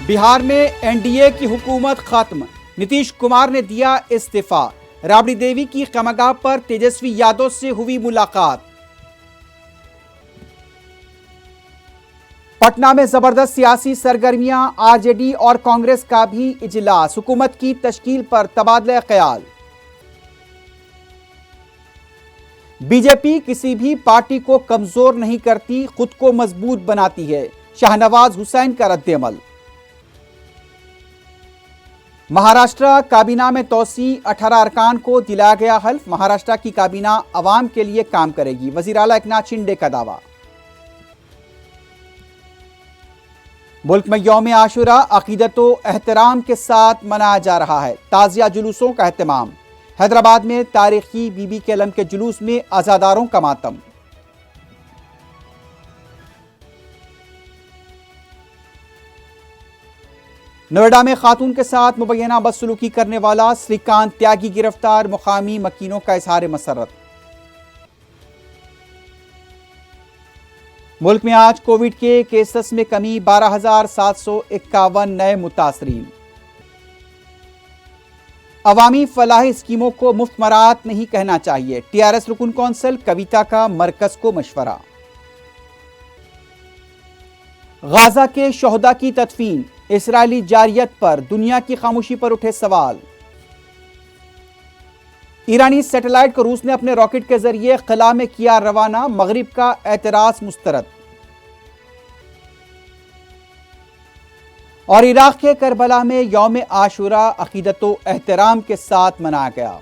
بہار میں N D A کی حکومت ختم، نتیش کمار نے دیا استعفیٰ۔ رابڑی دیوی کی قیامگاہ پر تیجسوی یادو سے ہوئی ملاقات۔ پٹنہ میں زبردست سیاسی سرگرمیاں، آر جے ڈی اور کانگریس کا بھی اجلاس، حکومت کی تشکیل پر تبادلہ خیال۔ بی جے پی کسی بھی پارٹی کو کمزور نہیں کرتی، خود کو مضبوط بناتی ہے، شاہنواز حسین کا رد عمل۔ مہاراشٹرا کابینہ میں توسیع، 18 ارکان کو دلایا گیا حلف، مہاراشٹرا کی کابینہ عوام کے لیے کام کرے گی، وزیر اعلیٰ ایکناتھ شنڈے کا دعویٰ۔ ملک میں یوم عاشوراء عقیدت و احترام کے ساتھ منایا جا رہا ہے، تعزیہ جلوسوں کا اہتمام۔ حیدرآباد میں تاریخی بی بی کے علم کے جلوس میں عزاداروں کا ماتم۔ نوئیڈا میں خاتون کے ساتھ مبینہ بدسلوکی کرنے والا سریکانت تیاگی گرفتار، مقامی مکینوں کا اظہار مسرت۔ ملک میں آج کووڈ کے کیسز میں کمی، 12,751 نئے متاثرین۔ عوامی فلاحی اسکیموں کو مفت مراعات نہیں کہنا چاہیے، ٹی آر ایس رکن کونسل کویتا کا مرکز کو مشورہ۔ غزہ کے شہداء کی تدفین، اسرائیلی جارحیت پر دنیا کی خاموشی پر اٹھے سوال۔ ایرانی سیٹلائٹ کو روس نے اپنے راکٹ کے ذریعے خلا میں کیا روانہ، مغرب کا اعتراض مسترد۔ اور عراق کے کربلا میں یوم عاشوراء عقیدت و احترام کے ساتھ منایا گیا۔